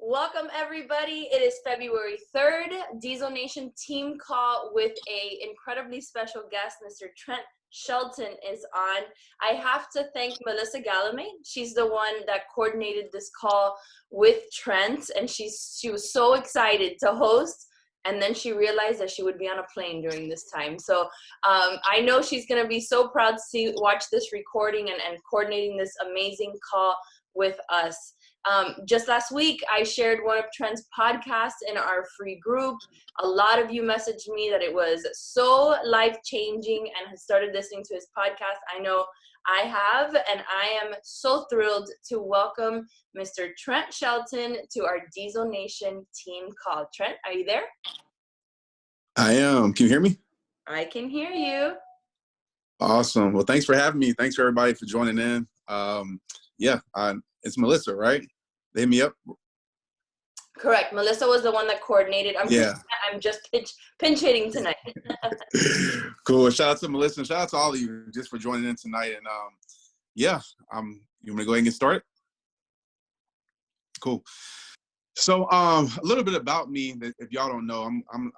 Welcome, everybody. It is February 3rd, Diesel Nation team call with a incredibly special guest, Mr. Trent. Shelton is on. I have to thank Melissa Galame. She's the one that coordinated this call with Trent, and she was so excited to host, and then she realized that she would be on a plane during this time. So I know she's going to be so proud to watch this recording and coordinating this amazing call with us. Just last week, I shared one of Trent's podcasts in our free group. A lot of you messaged me that it was so life-changing and has started listening to his podcast. I know I have, and I am so thrilled to welcome Mr. Trent Shelton to our Diesel Nation team call. Trent, are you there? I am. Can you hear me? I can hear you. Awesome. Well, thanks for having me. Thanks for everybody for joining in. It's Melissa, right? They hit me up. Correct. Melissa was the one that coordinated. I'm just pinch hitting tonight. Cool. Shout out to Melissa and shout out to all of you just for joining in tonight. And you want me to go ahead and get started? Cool. So a little bit about me, if y'all don't know, I'm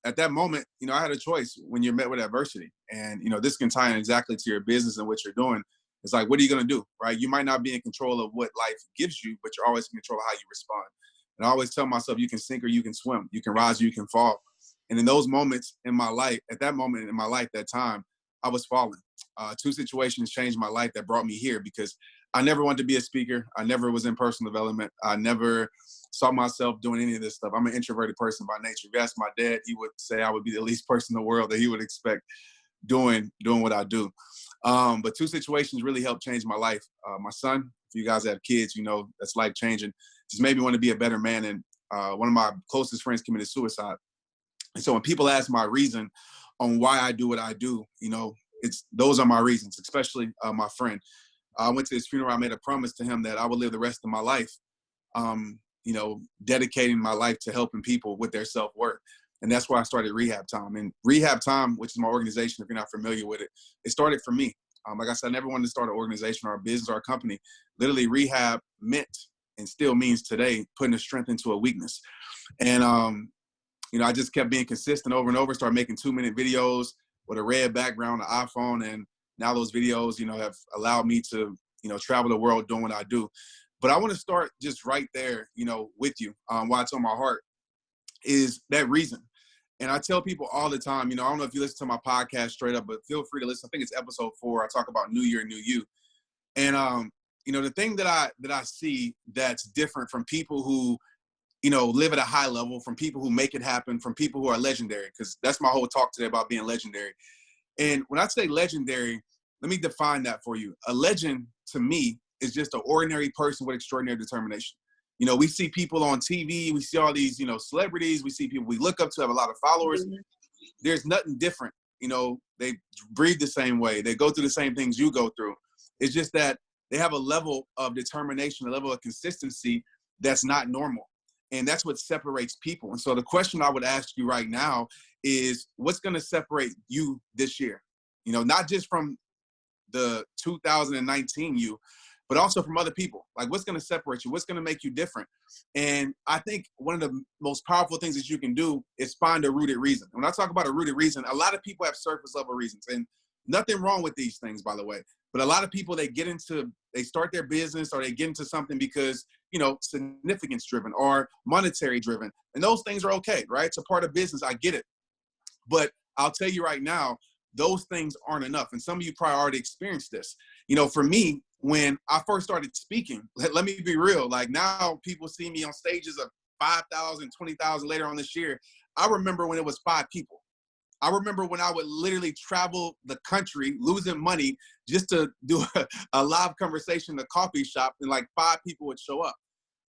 at that moment, I had a choice when you're met with adversity. And, this can tie in exactly to your business and what you're doing. It's like, what are you going to do, right? You might not be in control of what life gives you, but you're always in control of how you respond. And I always tell myself, you can sink or you can swim. You can rise or you can fall. And in those moments in my life, at that moment in my life, that time, I was falling. Two situations changed my life that brought me here because I never wanted to be a speaker. I never was in personal development. I never saw myself doing any of this stuff. I'm an introverted person by nature. If you ask my dad, he would say I would be the least person in the world that he would expect doing what I do. But two situations really helped change my life. My son, if you guys have kids, that's life changing. Just made me want to be a better man. And one of my closest friends committed suicide. And so when people ask my reason on why I do what I do, those are my reasons, especially my friend. I went to his funeral. I made a promise to him that I would live the rest of my life, dedicating my life to helping people with their self-worth. And that's why I started Rehab Time. And Rehab Time, which is my organization, if you're not familiar with it, it started for me. Like I said, I never wanted to start an organization or a business or a company. Literally, rehab meant and still means today putting a strength into a weakness. And, I just kept being consistent over and over, started making 2-minute videos with a red background, an iPhone. And now those videos, have allowed me to, travel the world doing what I do. But I want to start just right there, with you. Why it's on my heart is that reason. And I tell people all the time, I don't know if you listen to my podcast straight up, but feel free to listen. I think it's episode 4. I talk about New Year, New You. And, the thing that I see that's different from people who, live at a high level, from people who make it happen, from people who are legendary, because that's my whole talk today about being legendary. And when I say legendary, let me define that for you. A legend, to me, is just an ordinary person with extraordinary determination. We see people on TV, we see all these, celebrities, we see people we look up to have a lot of followers. Mm-hmm. There's nothing different. They breathe the same way. They go through the same things you go through. It's just that they have a level of determination, a level of consistency that's not normal. And that's what separates people. And so the question I would ask you right now is, what's going to separate you this year? Not just from the 2019 you, but also from other people. Like, what's going to separate you? What's going to make you different? And I think one of the most powerful things that you can do is find a rooted reason. When I talk about a rooted reason, a lot of people have surface level reasons, and nothing wrong with these things, by the way. But a lot of people, they start their business or they get into something because, significance driven or monetary driven. And those things are okay, right? It's a part of business. I get it. But I'll tell you right now, those things aren't enough. And some of you probably already experienced this. For me, when I first started speaking, let me be real. Like, now people see me on stages of 5,000, 20,000 later on this year. I remember when it was 5 people. I remember when I would literally travel the country losing money just to do a live conversation in a coffee shop, and like 5 people would show up.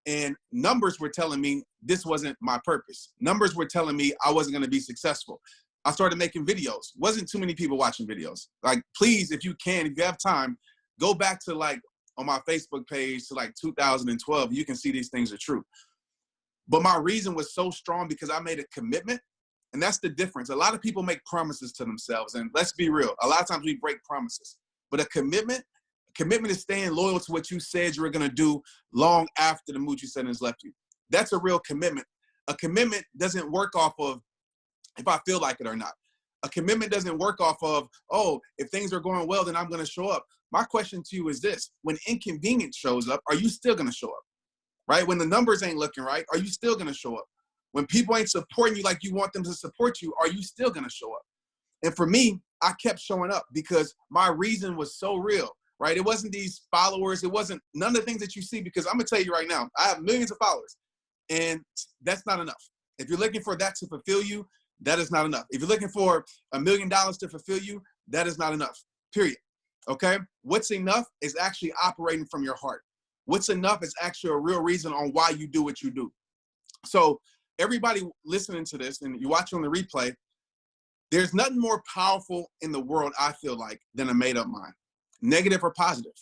And numbers were telling me this wasn't my purpose. Numbers were telling me I wasn't going to be successful. I started making videos. Wasn't too many people watching videos. Like, please, if you can, if you have time, go back to like on my Facebook page to like 2012. You can see these things are true. But my reason was so strong because I made a commitment. And that's the difference. A lot of people make promises to themselves. And let's be real. A lot of times we break promises. But a commitment is staying loyal to what you said you were going to do long after the mood you said has left you. That's a real commitment. A commitment doesn't work off of if I feel like it or not. A commitment doesn't work off of, oh, if things are going well, then I'm going to show up. My question to you is this: when inconvenience shows up, are you still going to show up? Right? When the numbers ain't looking right, are you still going to show up? When people ain't supporting you like you want them to support you, are you still going to show up? And for me, I kept showing up because my reason was so real, right? It wasn't these followers. It wasn't none of the things that you see, because I'm going to tell you right now, I have millions of followers, and that's not enough. If you're looking for that to fulfill you, that is not enough. If you're looking for $1 million to fulfill you, that is not enough, period. Okay? What's enough is actually operating from your heart. What's enough is actually a real reason on why you do what you do. So everybody listening to this and you watch on the replay, there's nothing more powerful in the world, I feel like, than a made-up mind, negative or positive.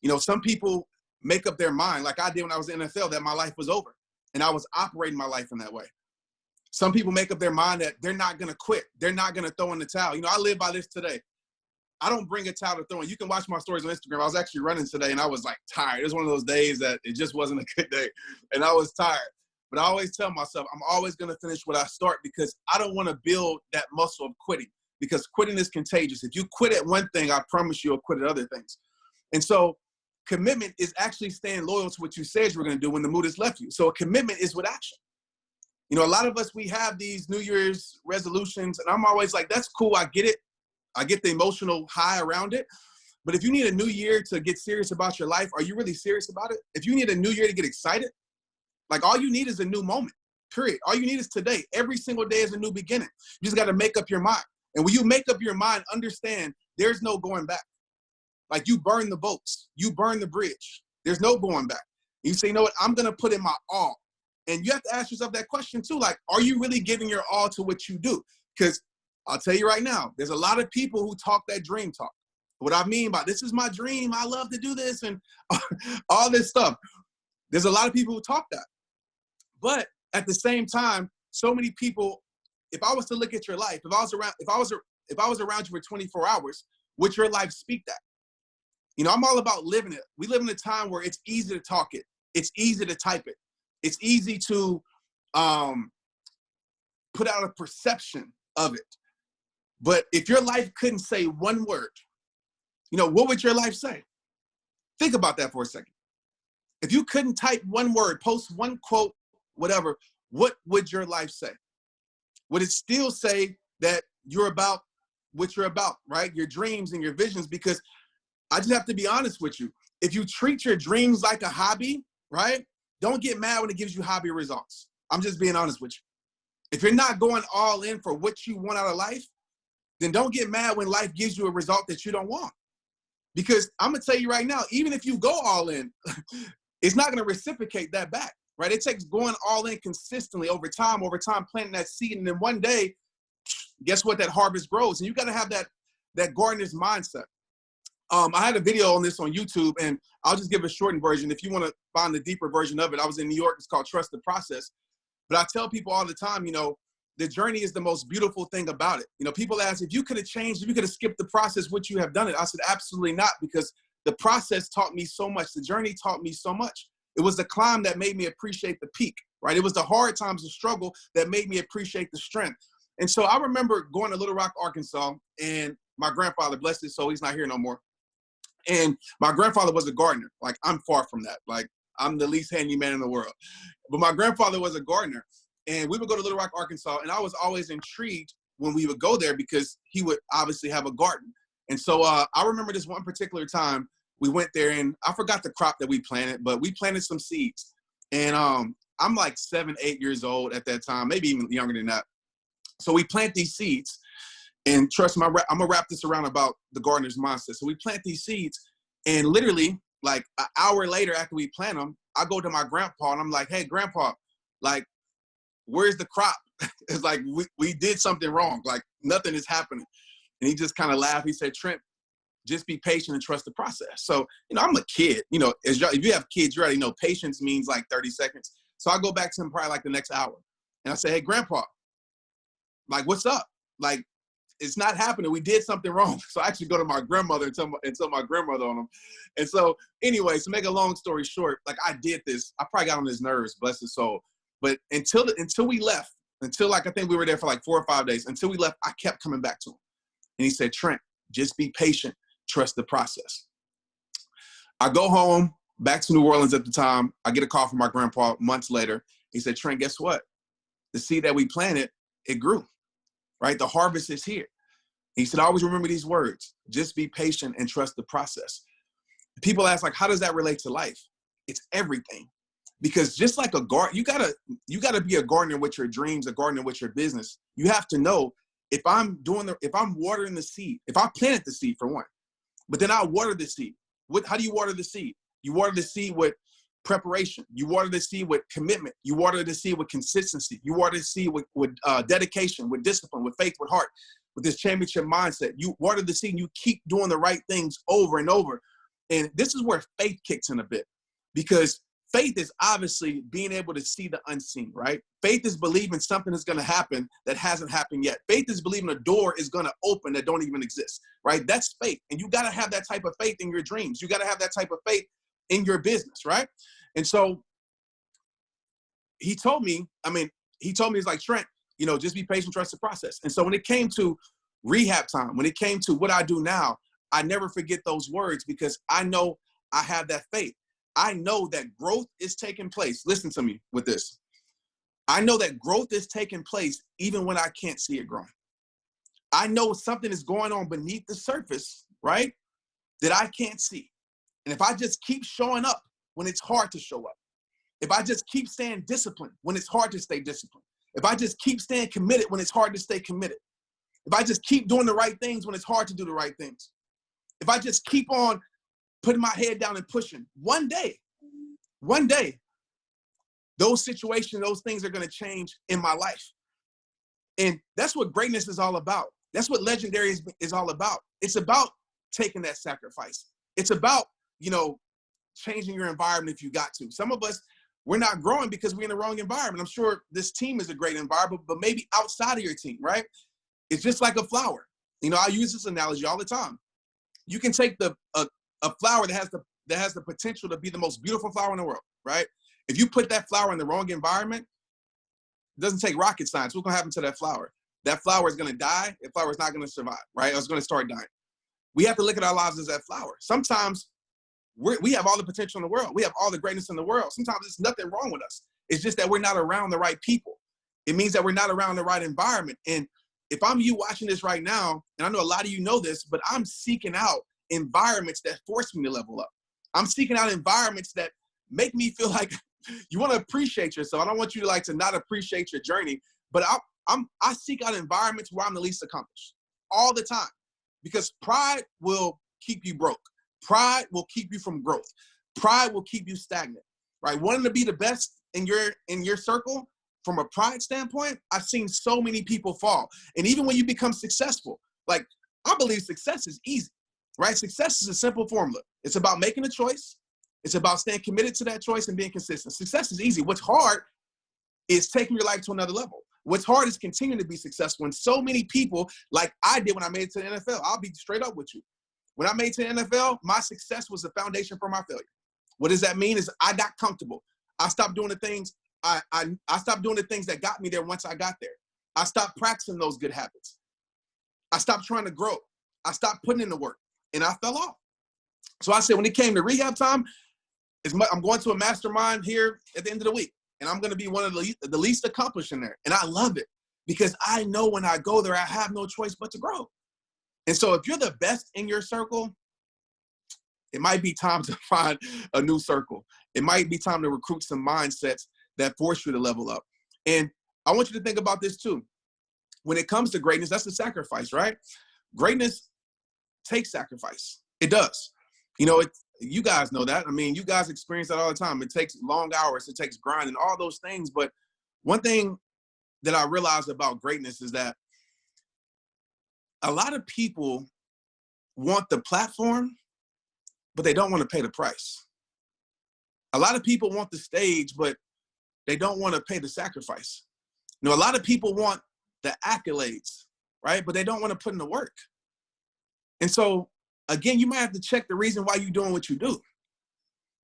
You know, some people make up their mind, like I did when I was in the NFL, that my life was over, and I was operating my life in that way. Some people make up their mind that they're not going to quit. They're not going to throw in the towel. You know, I live by this today. I don't bring a towel to throw in. You can watch my stories on Instagram. I was actually running today, and I was like tired. It was one of those days that it just wasn't a good day, and I was tired. But I always tell myself, I'm always going to finish what I start, because I don't want to build that muscle of quitting, because quitting is contagious. If you quit at one thing, I promise you'll quit at other things. And so commitment is actually staying loyal to what you said you were going to do when the mood has left you. So a commitment is with action. You know, a lot of us, we have these New Year's resolutions, and I'm always like, that's cool. I get it. I get the emotional high around it. But if you need a new year to get serious about your life, are you really serious about it? If you need a new year to get excited, like, all you need is a new moment, period. All you need is today. Every single day is a new beginning. You just got to make up your mind. And when you make up your mind, understand there's no going back. Like, you burn the boats. You burn the bridge. There's no going back. You say, you know what? I'm going to put in my all. And you have to ask yourself that question too. Like, are you really giving your all to what you do? Because I'll tell you right now, there's a lot of people who talk that dream talk. What I mean by this is my dream, I love to do this, and all this stuff. There's a lot of people who talk that. But at the same time, so many people, if I was to look at your life, if I was around you for 24 hours, would your life speak that? You know, I'm all about living it. We live in a time where it's easy to talk it. It's easy to type it. It's easy to put out a perception of it. But if your life couldn't say one word, you know, what would your life say? Think about that for a second. If you couldn't type one word, post one quote, whatever, what would your life say? Would it still say that you're about what you're about, right? Your dreams and your visions? Because I just have to be honest with you. If you treat your dreams like a hobby, right? Don't get mad when it gives you hobby results. I'm just being honest with you. If you're not going all in for what you want out of life, then don't get mad when life gives you a result that you don't want. Because I'm going to tell you right now, even if you go all in, it's not going to reciprocate that back, right? It takes going all in consistently over time, planting that seed. And then one day, guess what? That harvest grows. And you got to have that gardener's mindset. I had a video on this on YouTube, and I'll just give a shortened version. If you want to find the deeper version of it, I was in New York. It's called Trust the Process. But I tell people all the time, you know, the journey is the most beautiful thing about it. You know, people ask, if you could have changed, if you could have skipped the process, would you have done it? I said, absolutely not, because the process taught me so much. The journey taught me so much. It was the climb that made me appreciate the peak, right? It was the hard times, the struggle that made me appreciate the strength. And so I remember going to Little Rock, Arkansas, and my grandfather, bless his soul, he's not here no more. And my grandfather was a gardener. Like, I'm far from that. Like, I'm the least handy man in the world. But my grandfather was a gardener. And we would go to Little Rock, Arkansas, and I was always intrigued when we would go there because he would obviously have a garden. And so I remember this one particular time we went there, and I forgot the crop that we planted, but we planted some seeds. And I'm like 7, 8 years old at that time, maybe even younger than that. So we plant these seeds, and trust me, I'm going to wrap this around about the gardener's mindset. So we plant these seeds, and literally like an hour later after we plant them, I go to my grandpa and I'm like, hey, grandpa, like, where's the crop? It's like, we did something wrong. Like, nothing is happening. And he just kind of laughed. He said, Trent, just be patient and trust the process. So, I'm a kid, if you have kids, you already know patience means like 30 seconds. So I go back to him probably like the next hour. And I say, hey, grandpa, like, what's up? Like, it's not happening. We did something wrong. So I actually go to my grandmother and tell my grandmother on him. And so anyway, to make a long story short, like, I did this. I probably got on his nerves, bless his soul. But until we left, like, I think we were there for like 4 or 5 days, until we left, I kept coming back to him. And he said, Trent, just be patient. Trust the process. I go home, back to New Orleans at the time. I get a call from my grandpa months later. He said, Trent, guess what? The seed that we planted, it grew, right? The harvest is here. He said, always remember these words. Just be patient and trust the process. People ask, like, how does that relate to life? It's everything. Because just like a garden, you gotta be a gardener with your dreams, a gardener with your business. You have to know if I'm watering the seed, if I planted the seed for one, but then I water the seed. How do you water the seed? You water the seed with preparation. You water the seed with commitment. You water the seed with consistency. You water the seed with dedication, with discipline, with faith, with heart, with this championship mindset. You water the seed and you keep doing the right things over and over. And this is where faith kicks in a bit, because faith is obviously being able to see the unseen, right? Faith is believing something is going to happen that hasn't happened yet. Faith is believing a door is going to open that don't even exist, right? That's faith. And you got to have that type of faith in your dreams. You got to have that type of faith in your business, right? And so he told me, it's like, Trent, just be patient, trust the process. And so when it came to rehab time, when it came to what I do now, I never forget those words, because I know I have that faith. I know that growth is taking place. Listen to me with this. I know that growth is taking place even when I can't see it growing. I know something is going on beneath the surface, right, that I can't see. And if I just keep showing up when it's hard to show up, if I just keep staying disciplined when it's hard to stay disciplined, if I just keep staying committed when it's hard to stay committed, if I just keep doing the right things when it's hard to do the right things, if I just keep on putting my head down and pushing, one day, those situations, those things are going to change in my life. And that's what greatness is all about. That's what legendary is all about. It's about taking that sacrifice. It's about, changing your environment if you got to. Some of us, we're not growing because we're in the wrong environment. I'm sure this team is a great environment, but maybe outside of your team, right? It's just like a flower. I use this analogy all the time. You can take a flower that has the potential to be the most beautiful flower in the world, right? If you put that flower in the wrong environment, it doesn't take rocket science. What's going to happen to that flower? That flower is going to die. That flower is not going to survive, right? It's going to start dying. We have to look at our lives as that flower. Sometimes we have all the potential in the world. We have all the greatness in the world. Sometimes there's nothing wrong with us. It's just that we're not around the right people. It means that we're not around the right environment. And if I'm you watching this right now, and I know a lot of you know this, but I'm seeking out environments that force me to level up. I'm seeking out environments that make me feel like you want to appreciate yourself. I don't want you to not appreciate your journey, but I seek out environments where I'm the least accomplished all the time, because pride will keep you broke. Pride will keep you from growth. Pride will keep you stagnant, right? Wanting to be the best in your circle, from a pride standpoint, I've seen so many people fall. And even when you become successful, I believe success is easy, right? Success is a simple formula. It's about making a choice. It's about staying committed to that choice and being consistent. Success is easy. What's hard is taking your life to another level. What's hard is continuing to be successful. And so many people, like I did when I made it to the NFL, I'll be straight up with you. When I made it to the NFL, my success was the foundation for my failure. What does that mean? Is I got comfortable. I stopped doing the things. I stopped doing the things that got me there once I got there. I stopped practicing those good habits. I stopped trying to grow. I stopped putting in the work, and I fell off. So I said, when it came to rehab time, I'm going to a mastermind here at the end of the week, and I'm going to be one of the least accomplished in there. And I love it, because I know when I go there, I have no choice but to grow. And so if you're the best in your circle, it might be time to find a new circle. It might be time to recruit some mindsets that force you to level up. And I want you to think about this too. When it comes to greatness, that's a sacrifice, right? Greatness takes sacrifice. It does. You guys know that. I mean, you guys experience that all the time. It takes long hours, it takes grind and all those things. But one thing that I realized about greatness is that a lot of people want the platform, but they don't want to pay the price. A lot of people want the stage, but they don't want to pay the sacrifice. A lot of people want the accolades, right? But they don't want to put in the work. And so, again, you might have to check the reason why you're doing what you do.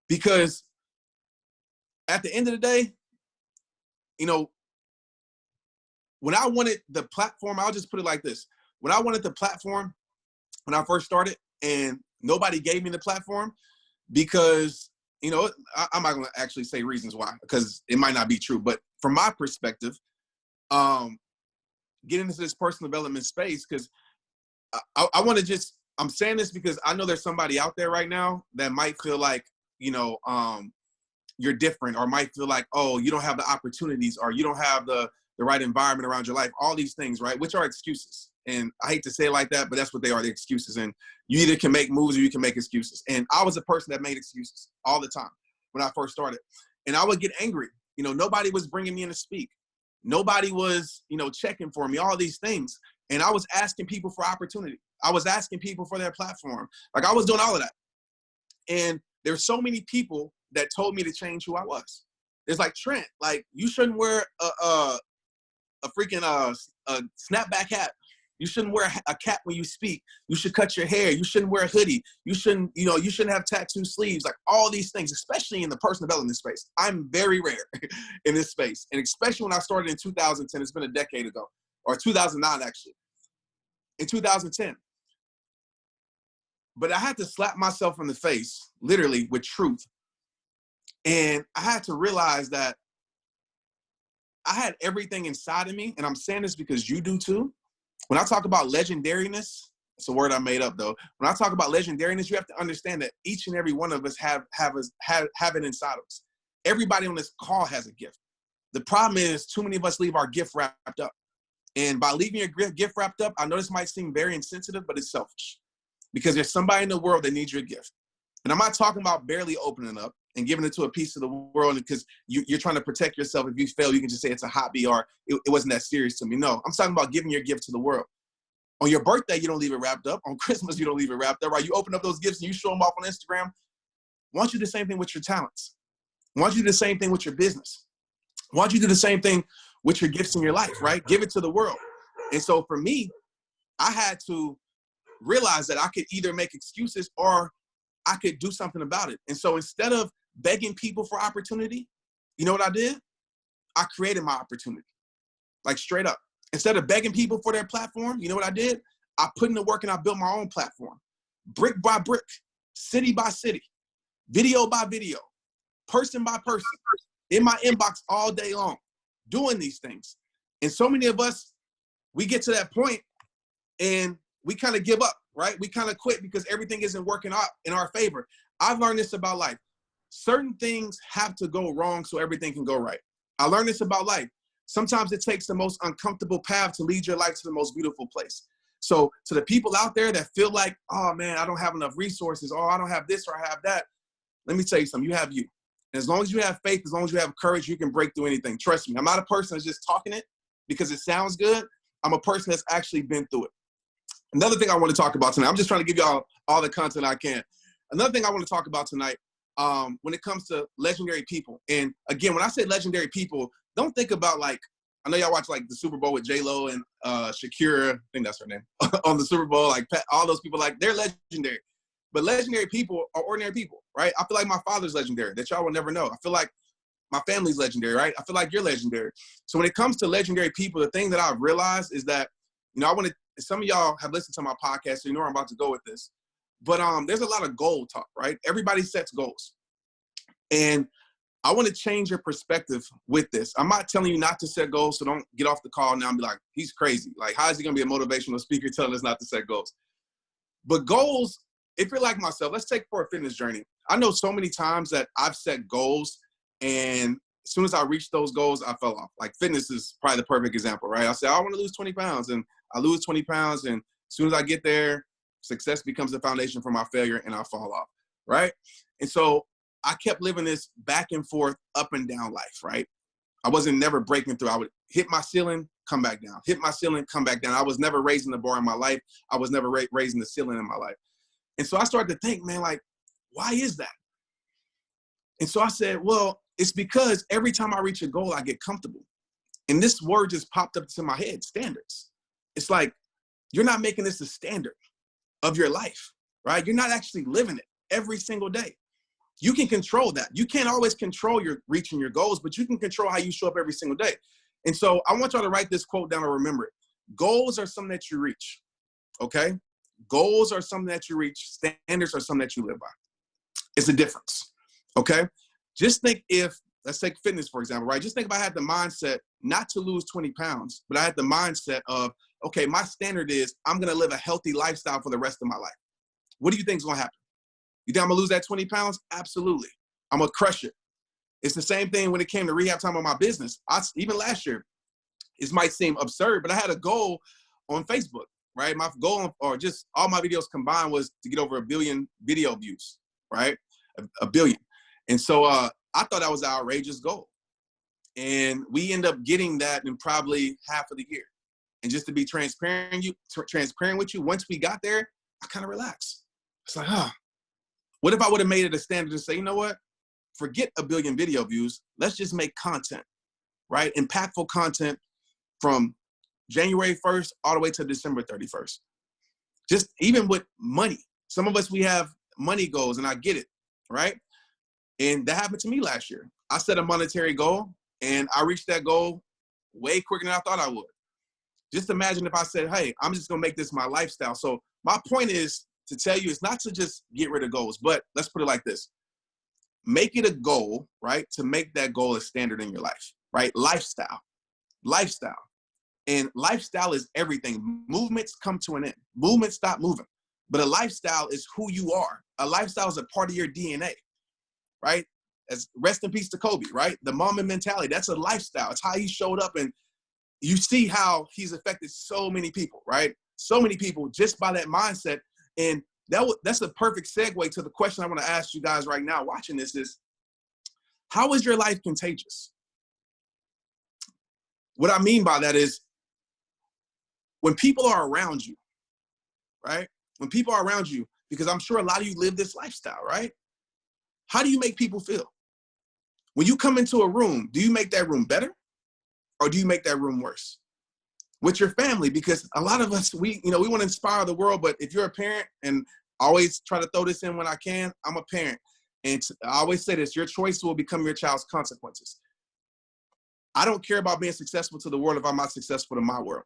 Because at the end of the day, when I wanted the platform, I'll just put it like this. When I wanted the platform, when I first started, and nobody gave me the platform because, I'm not going to actually say reasons why, because it might not be true. But from my perspective, getting into this personal development space, because I want to I'm saying this because I know there's somebody out there right now that might feel like, you're different, or might feel like, oh, you don't have the opportunities, or you don't have the right environment around your life, all these things, right? Which are excuses. And I hate to say it like that, but that's what they are, the excuses. And you either can make moves or you can make excuses. And I was a person that made excuses all the time when I first started. And I would get angry. Nobody was bringing me in to speak. Nobody was, checking for me, all these things. And I was asking people for opportunity. I was asking people for their platform. Like, I was doing all of that. And there's so many people that told me to change who I was. There's like, Trent, like, you shouldn't wear a freaking a snapback hat. You shouldn't wear a cap when you speak. You should cut your hair. You shouldn't wear a hoodie. You shouldn't have tattoo sleeves. Like, all these things, especially in the personal development space. I'm very rare in this space. And especially when I started in 2010, it's been a decade ago, or 2009, actually, in 2010. But I had to slap myself in the face, literally, with truth. And I had to realize that I had everything inside of me. And I'm saying this because you do too. When I talk about legendariness, it's a word I made up though. When I talk about legendariness, you have to understand that each and every one of us have it inside of us. Everybody on this call has a gift. The problem is too many of us leave our gift wrapped up. And by leaving your gift wrapped up, I know this might seem very insensitive, but it's selfish. Because there's somebody in the world that needs your gift. And I'm not talking about barely opening up and giving it to a piece of the world because you're trying to protect yourself. If you fail, you can just say it's a hobby or it wasn't that serious to me. No, I'm talking about giving your gift to the world. On your birthday, you don't leave it wrapped up. On Christmas, you don't leave it wrapped up, right? You open up those gifts and you show them off on Instagram. I want you to do the same thing with your talents. I want you to do the same thing with your business. I want you to do the same thing with your gifts in your life, right? Give it to the world. And so for me, I had to realize that I could either make excuses or I could do something about it. And so instead of begging people for opportunity, you know what I did? I created my opportunity, like straight up. Instead of begging people for their platform, you know what I did? I put in the work and I built my own platform, brick by brick, city by city, video by video, person by person, in my inbox all day long, doing these things. And so many of us, we get to that point and we kind of give up, right? We kind of quit because everything isn't working out in our favor. I've learned this about life. Certain things have to go wrong so everything can go right. I learned this about life. Sometimes it takes the most uncomfortable path to lead your life to the most beautiful place. So to the people out there that feel like, oh man, I don't have enough resources, or I don't have this or I have that, let me tell you something, you have you. And as long as you have faith, as long as you have courage, you can break through anything. Trust me, I'm not a person that's just talking it because it sounds good. I'm a person that's actually been through it. Another thing I want to talk about tonight, I'm just trying to give y'all all the content I can. Another thing I want to talk about tonight, when it comes to legendary people. And again, when I say legendary people, don't think about like, I know y'all watch like the Super Bowl with J-Lo and Shakira, I think that's her name, on the Super Bowl, like all those people, like they're legendary. But legendary people are ordinary people, right? I feel like my father's legendary, that y'all will never know. I feel like my family's legendary, right? I feel like you're legendary. So when it comes to legendary people, the thing that I've realized is that, I want to, some of y'all have listened to my podcast, so you know where I'm about to go with this. But there's a lot of goal talk, right? Everybody sets goals. And I want to change your perspective with this. I'm not telling you not to set goals, so don't get off the call now and be like, he's crazy. Like, how is he going to be a motivational speaker telling us not to set goals? But goals, if you're like myself, let's take for a fitness journey. I know so many times that I've set goals, and as soon as I reached those goals, I fell off. Like fitness is probably the perfect example, right? I said, I want to lose 20 pounds, and I lose 20 pounds, and as soon as I get there, success becomes the foundation for my failure, and I fall off. right? And so I kept living this back and forth, up and down life, right? I wasn't never breaking through. I would hit my ceiling, come back down, hit my ceiling, come back down. I was never raising the bar in my life. I was never raising the ceiling in my life. And so I started to think, man, like, why is that? And so I said, well, it's because every time I reach a goal, I get comfortable. And this word just popped up into my head, standards. It's like, you're not making this a standard of your life, right? You're not actually living it every single day. You can control that. You can't always control your reaching your goals, but you can control how you show up every single day. And so I want y'all to write this quote down or remember it. Goals are something that you reach, okay? Goals are something that you reach. Standards are something that you live by. It's a difference, okay? Just think if, let's take fitness, for example, right? Just think if I had the mindset not to lose 20 pounds, but I had the mindset of, okay, my standard is I'm going to live a healthy lifestyle for the rest of my life. What do you think is going to happen? You think I'm going to lose that 20 pounds? Absolutely. I'm going to crush it. It's the same thing when it came to rehab time on my business. Even last year, it might seem absurd, but I had a goal on Facebook, right? My goal, or just all my videos combined, was to get over 1 billion video views, right? A billion. And so I thought that was an outrageous goal. And we end up getting that in probably half of the year. And just to be transparent with you, once we got there, I kind of relaxed. It's like, what if I would have made it a standard to say, you know what? Forget 1 billion video views. Let's just make content, right? Impactful content from January 1st all the way to December 31st. Just even with money. Some of us, we have money goals, and I get it, right? And that happened to me last year. I set a monetary goal, and I reached that goal way quicker than I thought I would. Just imagine if I said, hey, I'm just going to make this my lifestyle. So my point is to tell you, it's not to just get rid of goals, but let's put it like this. Make it a goal, right? To make that goal a standard in your life, right? Lifestyle. And lifestyle is everything. Movements come to an end. Movements stop moving. But a lifestyle is who you are. A lifestyle is a part of your DNA, right? As rest in peace to Kobe, right? The Mamba mentality, that's a lifestyle. It's how he showed up, and you see how he's affected so many people, right? So many people just by that mindset. And that's a perfect segue to the question I want to ask you guys right now watching this is, how is your life contagious? What I mean by that is, when people are around you, right? When people are around you, because I'm sure a lot of you live this lifestyle, right? How do you make people feel? When you come into a room, do you make that room better, or do you make that room worse? With your family, because a lot of us, we want to inspire the world, but if you're a parent, and I always try to throw this in when I can, I'm a parent. And I always say this, your choice will become your child's consequences. I don't care about being successful to the world if I'm not successful to my world.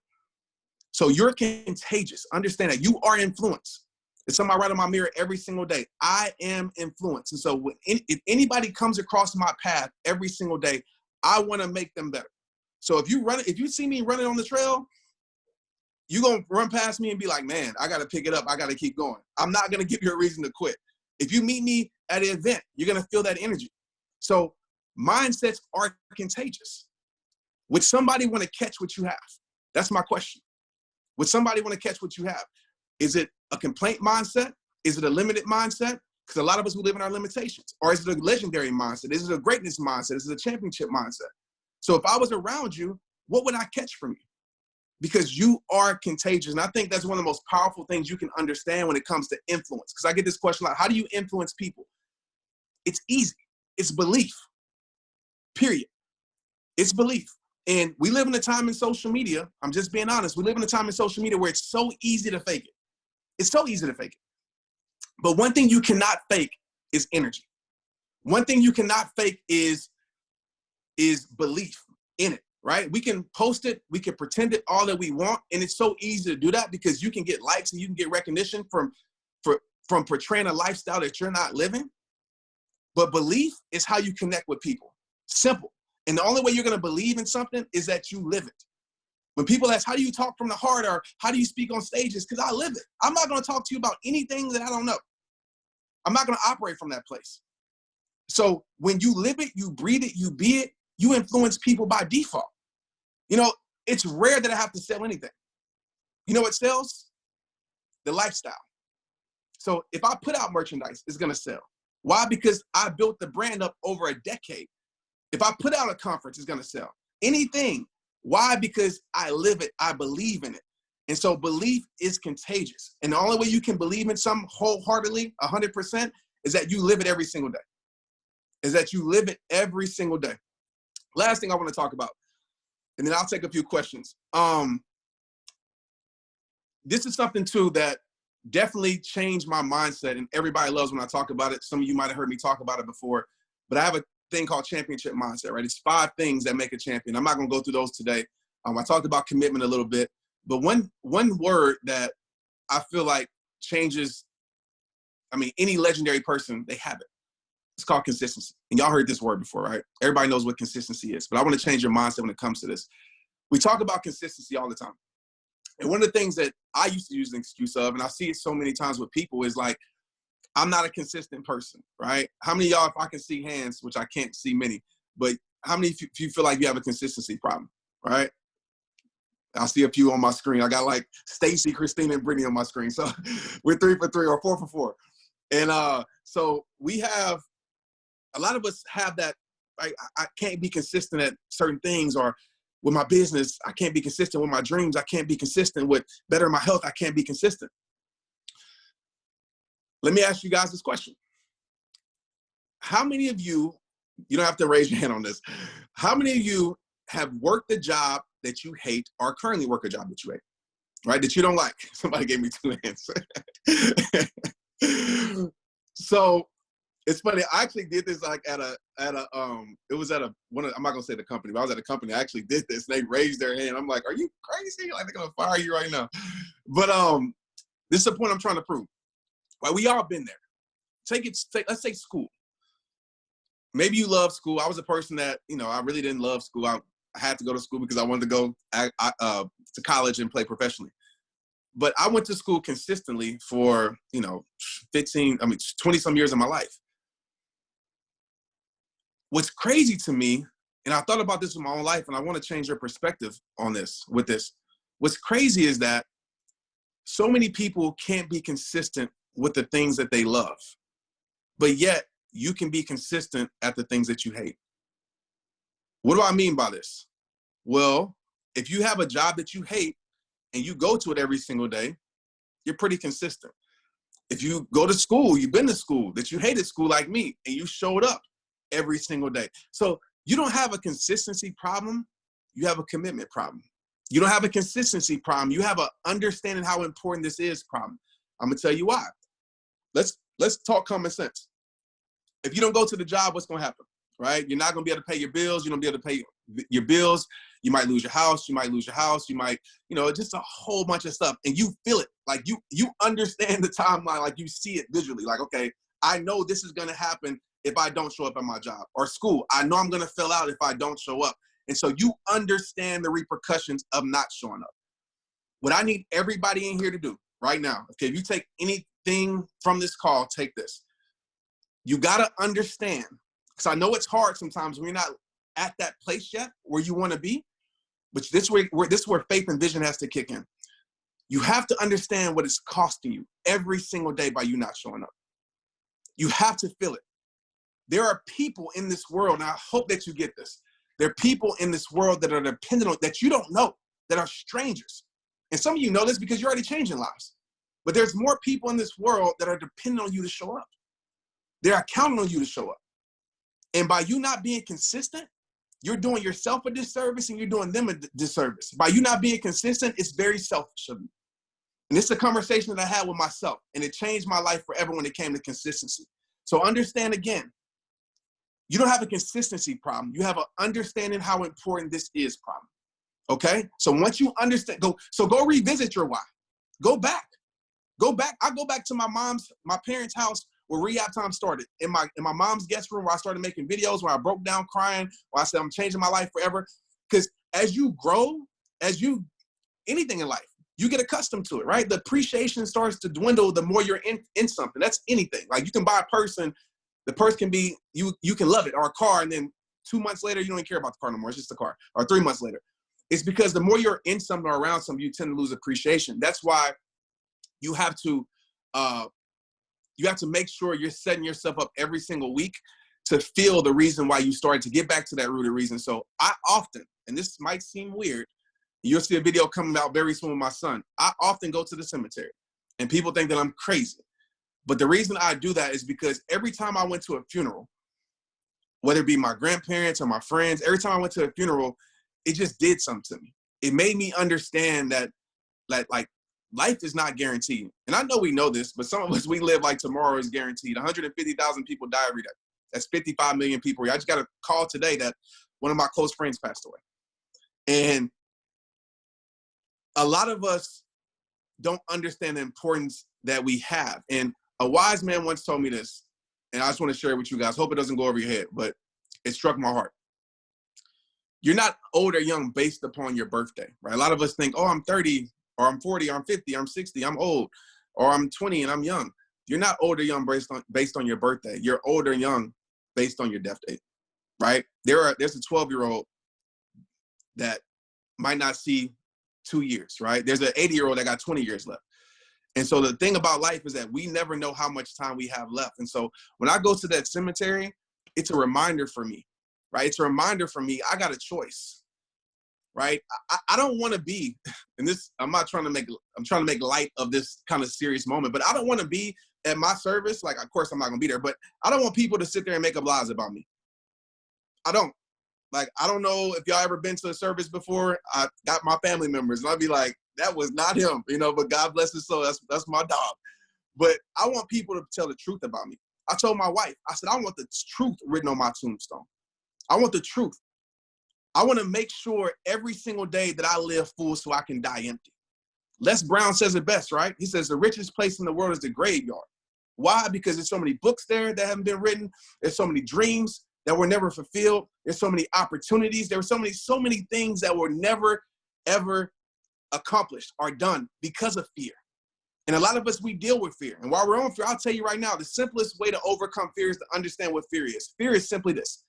So you're contagious. Understand that you are influence. It's something I write on my mirror every single day. I am influence. And so if anybody comes across my path every single day, I want to make them better. So if you see me running on the trail, you're going to run past me and be like, man, I got to pick it up. I got to keep going. I'm not going to give you a reason to quit. If you meet me at an event, you're going to feel that energy. So mindsets are contagious. Would somebody want to catch what you have? That's my question. Would somebody want to catch what you have? Is it a complaint mindset? Is it a limited mindset? Because a lot of us, we live in our limitations. Or is it a legendary mindset? Is it a greatness mindset? Is it a championship mindset? So if I was around you, what would I catch from you? Because you are contagious. And I think that's one of the most powerful things you can understand when it comes to influence. Because I get this question a lot. How do you influence people? It's easy. It's belief. Period. It's belief. And we live in a time in social media, I'm just being honest, we live in a time in social media where it's so easy to fake it. It's so easy to fake it. But one thing you cannot fake is energy. One thing you cannot fake is belief in it, right? We can post it, we can pretend it all that we want, and it's so easy to do that because you can get likes and you can get recognition from portraying a lifestyle that you're not living. But belief is how you connect with people. Simple. And the only way you're going to believe in something is that you live it. When people ask, how do you talk from the heart, or how do you speak on stages? Because I live it. I'm not going to talk to you about anything that I don't know. I'm not going to operate from that place. So when you live it, you breathe it, you be it, you influence people by default. You know, it's rare that I have to sell anything. You know what sells? The lifestyle. So if I put out merchandise, it's going to sell. Why? Because I built the brand up over a decade. If I put out a conference, it's going to sell. Anything. Why? Because I live it. I believe in it. And so belief is contagious. And the only way you can believe in something wholeheartedly, 100%, is that you live it every single day. Is that you live it every single day. Last thing I want to talk about, and then I'll take a few questions. This is something too that definitely changed my mindset, and everybody loves when I talk about it. Some of you might have heard me talk about it before, but I have a thing called championship mindset, right? It's 5 things that make a champion. I'm not going to go through those today. I talked about commitment a little bit, but one word that I feel like changes, any legendary person, they have it. It's called consistency. And y'all heard this word before, right? Everybody knows what consistency is, but I want to change your mindset when it comes to this. We talk about consistency all the time. And one of the things that I used to use an excuse of, and I see it so many times with people, is like, I'm not a consistent person, right? How many of y'all, if I can see hands, which I can't see many, but how many of you feel like you have a consistency problem, right? I'll see a few on my screen. I got like Stacy, Christina, and Brittany on my screen. So we're 3 for 3 or 4 for 4. And so we have, a lot of us have that, like, I can't be consistent at certain things, or with my business, I can't be consistent with my dreams. I can't be consistent with bettering my health. I can't be consistent. Let me ask you guys this question. How many of you, you don't have to raise your hand on this, how many of you have worked a job that you hate, or currently work a job that you hate, right? That you don't like? Somebody gave me 2 hands. So it's funny. I actually did this like it was at I'm not gonna say the company, but I was at a company. I actually did this. And they raised their hand. I'm like, are you crazy? Like, they're gonna fire you right now. But this is the point I'm trying to prove. Like, we all been there. Let's say school. Maybe you love school. I was a person that, I really didn't love school. I had to go to school because I wanted to go to college and play professionally. But I went to school consistently for, 20 some years of my life. What's crazy to me, and I thought about this in my own life, and I want to change your perspective on this with this. What's crazy is that so many people can't be consistent with the things that they love, but yet you can be consistent at the things that you hate. What do I mean by this? Well, if you have a job that you hate and you go to it every single day, you're pretty consistent. If you go to school, you've been to school, that you hated school like me, and you showed up every single day. So you don't have a consistency problem, you have a commitment problem. You don't have a consistency problem, you have a understanding how important this is problem. I'm gonna tell you why. Let's talk common sense. If you don't go to the job, what's gonna happen, right? You're not gonna be able to pay your bills, you don't be able to pay your bills, you might lose your house, you might, just a whole bunch of stuff. And you feel it, like you understand the timeline, like you see it visually, like, okay, I know this is gonna happen if I don't show up at my job. Or school, I know I'm gonna fail out if I don't show up. And so you understand the repercussions of not showing up. What I need everybody in here to do right now, okay, if you take anything from this call, take this. You gotta understand, because I know it's hard sometimes when you're not at that place yet where you wanna be, but this is where faith and vision has to kick in. You have to understand what it's costing you every single day by you not showing up. You have to feel it. There are people in this world, and I hope that you get this. There are people in this world that are dependent on, that you don't know, that are strangers. And some of you know this because you're already changing lives. But there's more people in this world that are dependent on you to show up. They are counting on you to show up. And by you not being consistent, you're doing yourself a disservice and you're doing them a disservice. By you not being consistent, it's very selfish of you. And this is a conversation that I had with myself, and it changed my life forever when it came to consistency. So understand again, you don't have a consistency problem. You have an understanding how important this is problem. Okay? So once you understand, go revisit your why. Go back. I go back to my parents' house where rehab time started. In my mom's guest room where I started making videos, where I broke down crying, where I said I'm changing my life forever. Because as you grow, anything in life, you get accustomed to it, right? The appreciation starts to dwindle the more you're in something. That's anything. Like, you can buy a person, the person can be, you can love it, or a car, and then 2 months later, you don't even care about the car no more. It's just a car. Or 3 months later. It's because the more you're in something or around something, you tend to lose appreciation. That's why you have to You have to make sure you're setting yourself up every single week to feel the reason why you started, to get back to that rooted reason. So I often, and this might seem weird, you'll see a video coming out very soon with my son. I often go to the cemetery, and people think that I'm crazy. But the reason I do that is because every time I went to a funeral, whether it be my grandparents or my friends, every time I went to a funeral, it just did something to me. It made me understand that like life is not guaranteed. And I know we know this, but some of us, we live like tomorrow is guaranteed. 150,000 people die every day. That's 55 million people. I just got a call today that one of my close friends passed away. And a lot of us don't understand the importance that we have. And a wise man once told me this, and I just want to share it with you guys. Hope it doesn't go over your head, but it struck my heart. You're not old or young based upon your birthday, right? A lot of us think, oh, I'm 30, or I'm 40, or I'm 50, I'm 60, I'm old, or I'm 20 and I'm young. You're not old or young based on your birthday. You're old or young based on your death date, right? There's a 12-year-old that might not see 2 years, right? There's an 80-year-old that got 20 years left. And so the thing about life is that we never know how much time we have left. And so when I go to that cemetery, it's a reminder for me, right? It's a reminder for me, I got a choice, right? I don't want to be, and this, I'm trying to make light of this kind of serious moment, but I don't want to be at my service. Like, of course I'm not gonna be there, but I don't want people to sit there and make up lies about me. I don't. Like, I don't know if y'all ever been to a service before. I got my family members, and I'll be like, that was not him, but God bless his soul. That's my dog. But I want people to tell the truth about me. I told my wife, I said, I want the truth written on my tombstone. I want the truth. I want to make sure every single day that I live full so I can die empty. Les Brown says it best, right? He says the richest place in the world is the graveyard. Why? Because there's so many books there that haven't been written. There's so many dreams that were never fulfilled. There's so many opportunities. There were so many things that were never, ever accomplished or done because of fear. And a lot of us, we deal with fear. And while we're on fear, I'll tell you right now, the simplest way to overcome fear is to understand what fear is. Fear is simply this.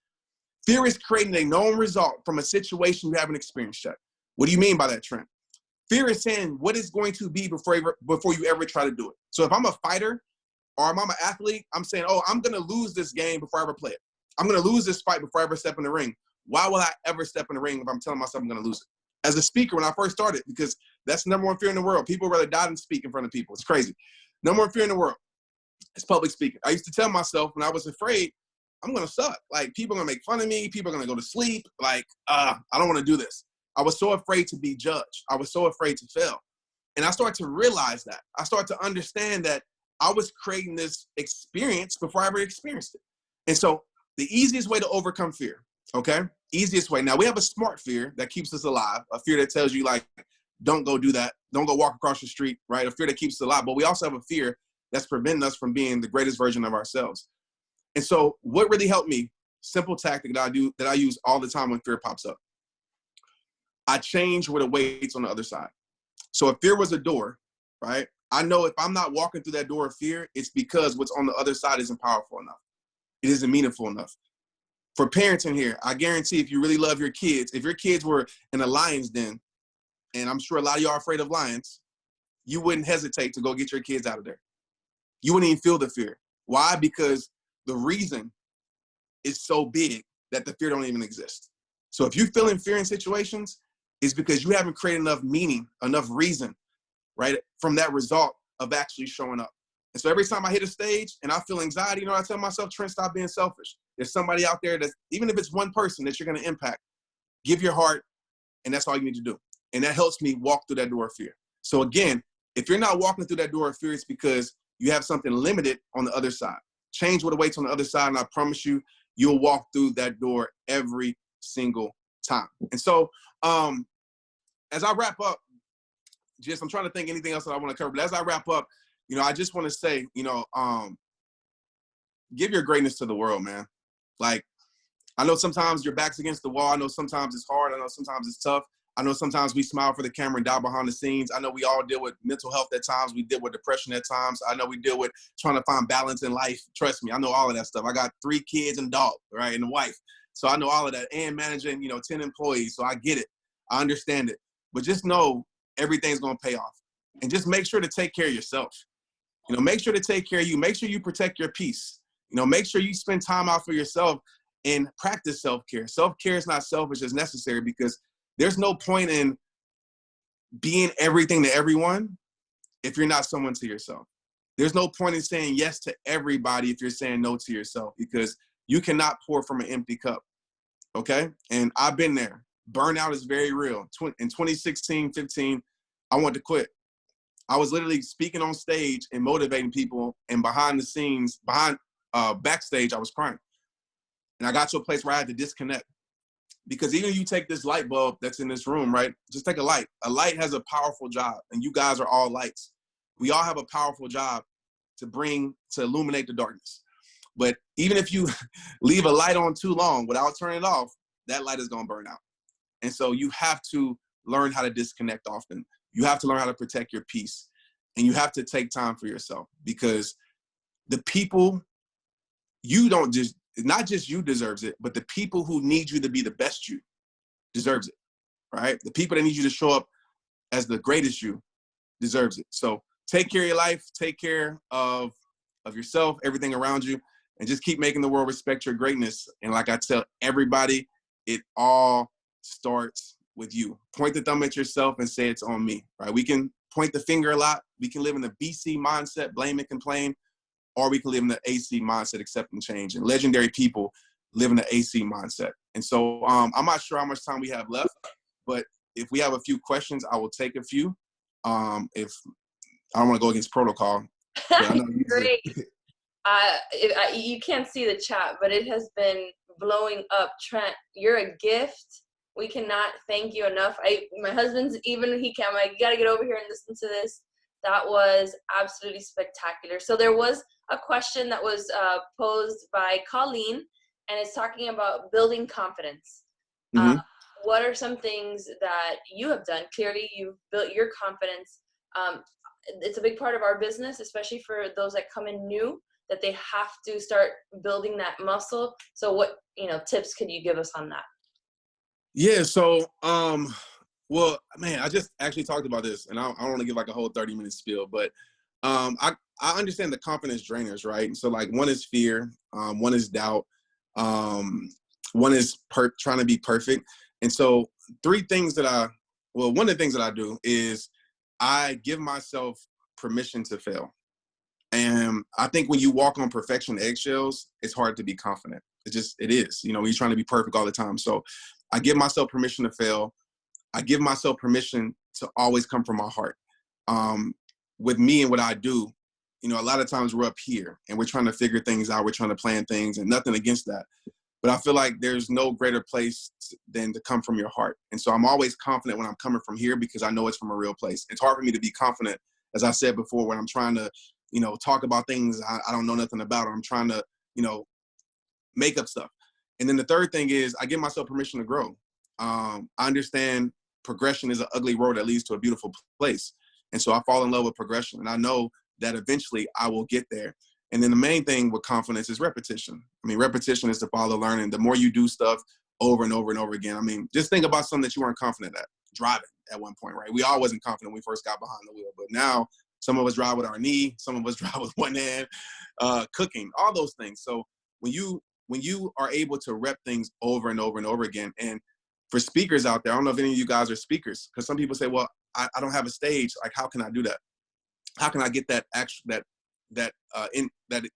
Fear is creating a known result from a situation you haven't experienced yet. What do you mean by that, Trent? Fear is saying what it's going to be before you ever try to do it. So if I'm a fighter or if I'm an athlete, I'm saying, oh, I'm going to lose this game before I ever play it. I'm going to lose this fight before I ever step in the ring. Why will I ever step in the ring if I'm telling myself I'm going to lose it? As a speaker, when I first started, because that's the number one fear in the world. People rather die than speak in front of people. It's crazy. Number one fear in the world is public speaking. I used to tell myself when I was afraid, I'm going to suck. Like, people are going to make fun of me. People are going to go to sleep. Like, I don't want to do this. I was so afraid to be judged. I was so afraid to fail. And I started to realize that. I started to understand that I was creating this experience before I ever experienced it. And so the easiest way to overcome fear, okay? Easiest way. Now, we have a smart fear that keeps us alive, a fear that tells you, like, don't go do that. Don't go walk across the street, right? A fear that keeps us alive. But we also have a fear that's preventing us from being the greatest version of ourselves. And so what really helped me, simple tactic that I use all the time when fear pops up. I change where the weight's on the other side. So if fear was a door, right? I know if I'm not walking through that door of fear, it's because what's on the other side isn't powerful enough. It isn't meaningful enough. For parents in here, I guarantee if you really love your kids, if your kids were in a lion's den, and I'm sure a lot of y'all are afraid of lions, you wouldn't hesitate to go get your kids out of there. You wouldn't even feel the fear. Why? Because the reason is so big that the fear don't even exist. So if you're feeling fear in situations, it's because you haven't created enough meaning, enough reason, right, from that result of actually showing up. And so every time I hit a stage and I feel anxiety, I tell myself, Trent, stop being selfish. There's somebody out there that, even if it's one person that you're going to impact, give your heart, and that's all you need to do. And that helps me walk through that door of fear. So again, if you're not walking through that door of fear, it's because you have something limited on the other side. Change what awaits on the other side, and I promise you, you'll walk through that door every single time. And so as I wrap up, I'm trying to think anything else that I want to cover, but as I wrap up, I just want to say, give your greatness to the world, man. Like, I know sometimes your back's against the wall. I know sometimes it's hard. I know sometimes it's tough. I know sometimes we smile for the camera and die behind the scenes. I know we all deal with mental health at times. We deal with depression at times. I know we deal with trying to find balance in life. Trust me, I know all of that stuff. I got 3 kids and a dog, right, and a wife. So I know all of that, and managing, 10 employees. So I get it. I understand it. But just know everything's going to pay off. And just make sure to take care of yourself. You know, make sure to take care of you. Make sure you protect your peace. You know, make sure you spend time out for yourself and practice self-care. Self-care is not selfish, it's necessary, because there's no point in being everything to everyone if you're not someone to yourself. There's no point in saying yes to everybody if you're saying no to yourself, because you cannot pour from an empty cup. Okay? And I've been there. Burnout is very real. In 2016, 15, I wanted to quit. I was literally speaking on stage and motivating people, and behind the scenes, backstage, I was crying. And I got to a place where I had to disconnect. Because even if you take this light bulb that's in this room, right? Just take a light. A light has a powerful job, and you guys are all lights. We all have a powerful job to illuminate the darkness. But even if you leave a light on too long without turning it off, that light is going to burn out. And so you have to learn how to disconnect often. You have to learn how to protect your peace. And you have to take time for yourself, because the people, not just you deserves it, but the people who need you to be the best you deserves it, right? The people that need you to show up as the greatest you deserves it. So take care of your life, take care of yourself, everything around you, and just keep making the world respect your greatness. And like I tell everybody, it all starts with you. Point the thumb at yourself and say it's on me, right? We can point the finger a lot. We can live in the BC mindset, blame and complain, or we can live in the AC mindset, accept and change. And legendary people live in the AC mindset. And so I'm not sure how much time we have left, but if we have a few questions, I will take a few. If I don't want to go against protocol. But I know Great. You can't see the chat, but it has been blowing up. Trent, you're a gift. We cannot thank you enough. My husband's even, he can't, you got to get over here and listen to this. That was absolutely spectacular. So there was a question that was posed by Colleen, and it's talking about building confidence. Mm-hmm. What are some things that you have done? Clearly, you've built your confidence. It's a big part of our business, especially for those that come in new, that they have to start building that muscle. So what, tips could you give us on that? Yeah. So, well, man, I just actually talked about this, and I don't want to give like a whole 30-minute spiel, but I understand the confidence drainers, right? And so like one is fear, one is doubt, one is trying to be perfect. And so one of the things that I do is I give myself permission to fail. And I think when you walk on perfection eggshells, it's hard to be confident. It is, when you're trying to be perfect all the time. So I give myself permission to fail. I give myself permission to always come from my heart. With me and what I do, a lot of times we're up here and we're trying to figure things out. We're trying to plan things, and nothing against that. But I feel like there's no greater place than to come from your heart. And so I'm always confident when I'm coming from here, because I know it's from a real place. It's hard for me to be confident, as I said before, when I'm trying to, talk about things I don't know nothing about, or I'm trying to, make up stuff. And then the third thing is I give myself permission to grow. I understand progression is an ugly road that leads to a beautiful place. And so I fall in love with progression, and I know that eventually I will get there. And then the main thing with confidence is repetition. I mean, repetition is the father of learning. The more you do stuff over and over and over again, I mean, just think about something that you weren't confident at. Driving at one point, right? We all wasn't confident when we first got behind the wheel, but now some of us drive with our knee, some of us drive with one hand, cooking, all those things. So when you are able to rep things over and over and over again, and for speakers out there, I don't know if any of you guys are speakers, because some people say, well, I don't have a stage. Like, how can I do that? How can I get that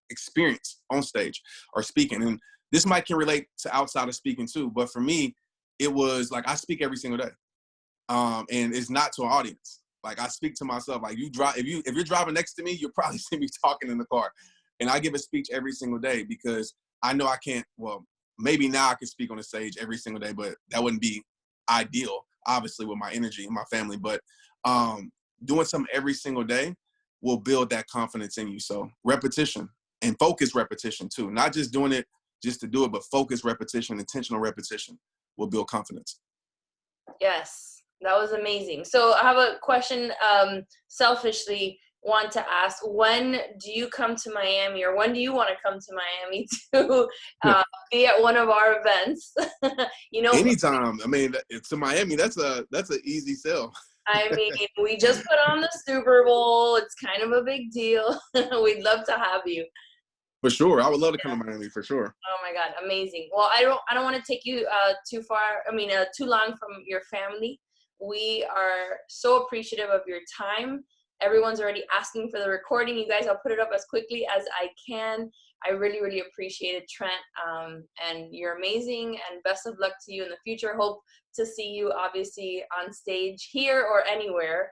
experience on stage or speaking? And this can relate to outside of speaking too. But for me, it was like, I speak every single day. And it's not to an audience. Like, I speak to myself. Like, if you're driving next to me, you'll probably see me talking in the car. And I give a speech every single day, because I know I can't, well, maybe now I can speak on the stage every single day, but that wouldn't be ideal, obviously, with my energy and my family. But doing something every single day will build that confidence in you. So repetition, and focus repetition too. Not just doing it just to do it, but focus repetition, intentional repetition will build confidence. Yes, that was amazing. So I have a question, selfishly want to ask, when do you come to Miami, or when do you want to come to Miami to be at one of our events? Anytime. I mean, to Miami, that's an easy sell. I mean, we just put on the Super Bowl. It's kind of a big deal. We'd love to have you. For sure. I would love to come to Miami for sure. Oh my God, amazing. Well, I don't want to take you too far. I mean, too long from your family. We are so appreciative of your time. Everyone's already asking for the recording. You guys, I'll put it up as quickly as I can. I really, really appreciate it, Trent. And you're amazing. And best of luck to you in the future. Hope to see you obviously on stage here or anywhere.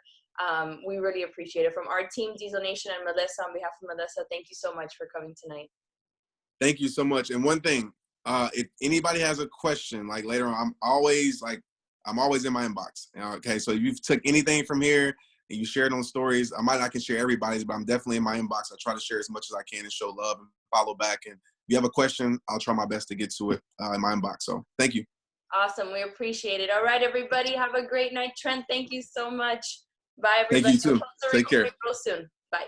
We really appreciate it. From our team, Diesel Nation and Melissa, on behalf of Melissa, thank you so much for coming tonight. Thank you so much. And one thing, if anybody has a question, like later on, I'm always in my inbox. Okay, so if you took anything from here and you share it on stories, I might not can share everybody's, but I'm definitely in my inbox. I try to share as much as I can and show love and follow back. And if you have a question, I'll try my best to get to it in my inbox. So thank you. Awesome. We appreciate it. All right, everybody. Have a great night. Trent, thank you so much. Bye, Thank everybody. you too. We'll post the Take care. recording real soon. Bye.